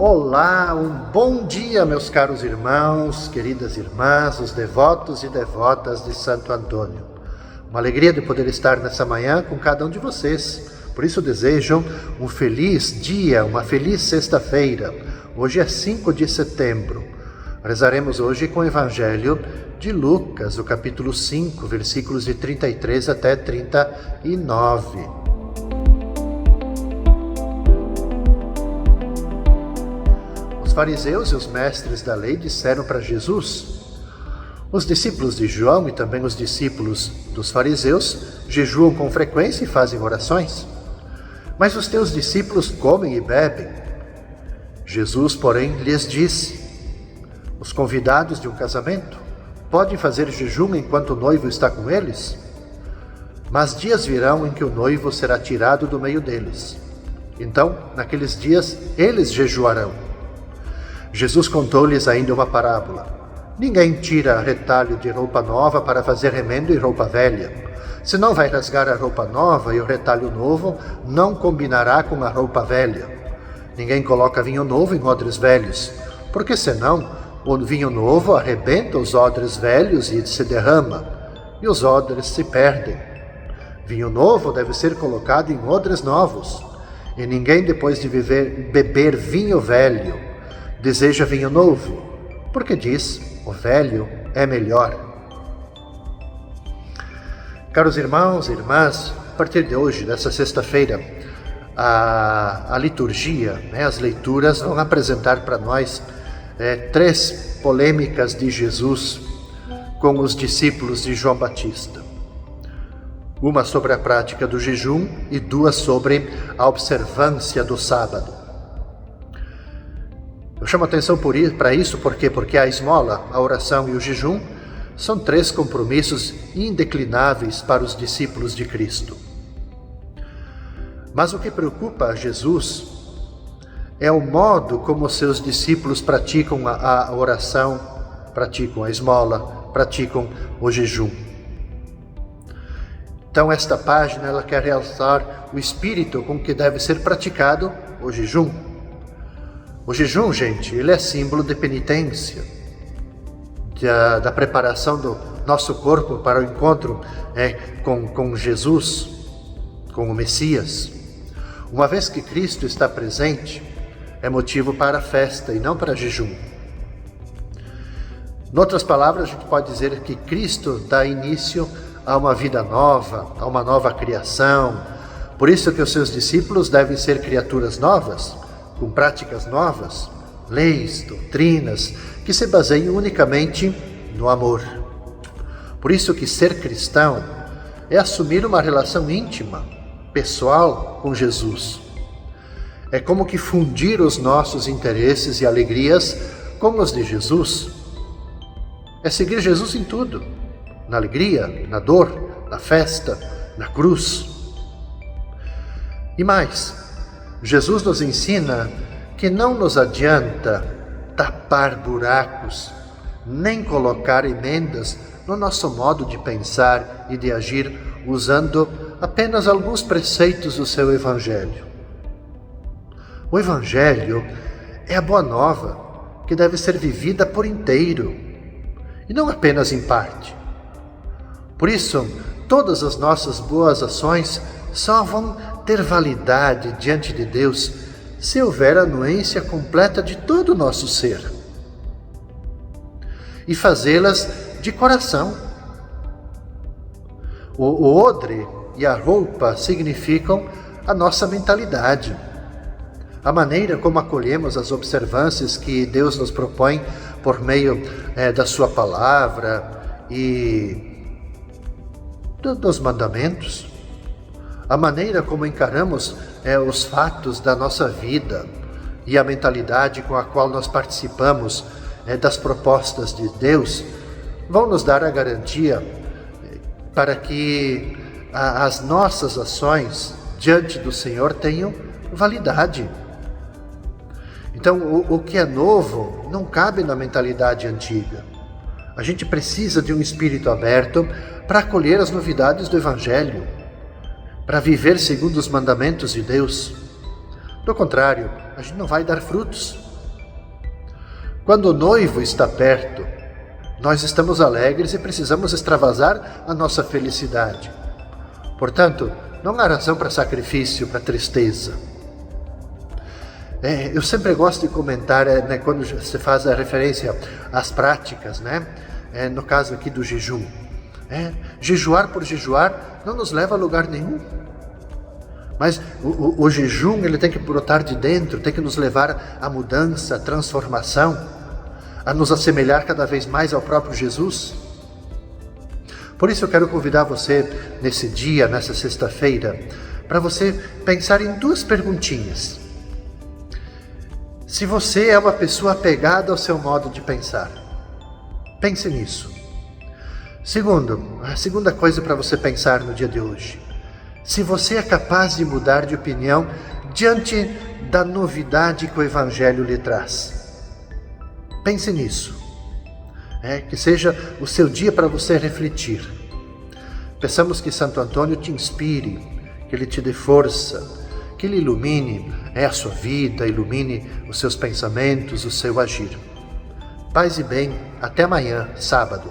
Olá, um bom dia, meus caros irmãos, queridas irmãs, os devotos e devotas de Santo Antônio. Uma alegria de poder estar nessa manhã com cada um de vocês. Por isso desejo um feliz dia, uma feliz sexta-feira. Hoje é 5 de setembro. Rezaremos hoje com o Evangelho de Lucas, o capítulo 5, versículos de 33 até 39. Os fariseus e os mestres da lei disseram para Jesus: os discípulos de João e também os discípulos dos fariseus jejuam com frequência e fazem orações, mas os teus discípulos comem e bebem. Jesus, porém, lhes disse: os convidados de um casamento podem fazer jejum enquanto o noivo está com eles? Mas dias virão em que o noivo será tirado do meio deles. Então, naqueles dias, eles jejuarão. Jesus contou-lhes ainda uma parábola. Ninguém tira retalho de roupa nova para fazer remendo em roupa velha. Senão vai rasgar a roupa nova e o retalho novo não combinará com a roupa velha. Ninguém coloca vinho novo em odres velhos, porque senão o vinho novo arrebenta os odres velhos e se derrama, e os odres se perdem. Vinho novo deve ser colocado em odres novos, e ninguém depois de beber vinho velho deseja vinho novo, porque diz: o velho é melhor. Caros irmãos e irmãs, a partir de hoje, dessa sexta-feira, a liturgia, as leituras vão apresentar para nós 3 polêmicas de Jesus com os discípulos de João Batista. Uma sobre a prática do jejum e 2 sobre a observância do sábado. Eu chamo a atenção para isso porque a esmola, a oração e o jejum são 3 compromissos indeclináveis para os discípulos de Cristo. Mas o que preocupa a Jesus é o modo como os seus discípulos praticam a oração, praticam a esmola, praticam o jejum. Então esta página ela quer realçar o espírito com que deve ser praticado o jejum. O jejum, gente, ele é símbolo de penitência, da preparação do nosso corpo para o encontro com Jesus, com o Messias. Uma vez que Cristo está presente, é motivo para festa e não para jejum. Em outras palavras, a gente pode dizer que Cristo dá início a uma vida nova, a uma nova criação. Por isso que os seus discípulos devem ser criaturas novas, com práticas novas, leis, doutrinas, que se baseiam unicamente no amor. Por isso que ser cristão é assumir uma relação íntima, pessoal com Jesus. É como que fundir os nossos interesses e alegrias com os de Jesus. É seguir Jesus em tudo, na alegria, na dor, na festa, na cruz. E mais, Jesus nos ensina que não nos adianta tapar buracos, nem colocar emendas no nosso modo de pensar e de agir usando apenas alguns preceitos do seu Evangelho. O Evangelho é a boa nova que deve ser vivida por inteiro e não apenas em parte. Por isso, todas as nossas boas ações só vão ter validade diante de Deus se houver a anuência completa de todo o nosso ser e fazê-las de coração. O odre e a roupa significam a nossa mentalidade, a maneira como acolhemos as observâncias que Deus nos propõe por meio da sua palavra e dos mandamentos. A maneira como encaramos os fatos da nossa vida e a mentalidade com a qual nós participamos das propostas de Deus vão nos dar a garantia para que as nossas ações diante do Senhor tenham validade. Então, o que é novo não cabe na mentalidade antiga. A gente precisa de um espírito aberto para acolher as novidades do Evangelho, para viver segundo os mandamentos de Deus. Do contrário, a gente não vai dar frutos, Quando o noivo está perto, nós estamos alegres e precisamos extravasar a nossa felicidade. Portanto, não há razão para sacrifício, para tristeza. Eu sempre gosto de comentar, quando se faz a referência às práticas, no caso aqui do jejum. Jejuar por jejuar não nos leva a lugar nenhum. Mas o jejum, ele tem que brotar de dentro, tem que nos levar à mudança, à transformação, a nos assemelhar cada vez mais ao próprio Jesus. Por isso eu quero convidar você, nesse dia, nessa sexta-feira, para você pensar em 2 perguntinhas. Se você é uma pessoa apegada ao seu modo de pensar, pense nisso. A segunda coisa para você pensar no dia de hoje. Se você é capaz de mudar de opinião diante da novidade que o Evangelho lhe traz. Pense nisso. Que seja o seu dia para você refletir. Peçamos que Santo Antônio te inspire, que ele te dê força, que ele ilumine a sua vida, ilumine os seus pensamentos, o seu agir. Paz e bem, até amanhã, sábado.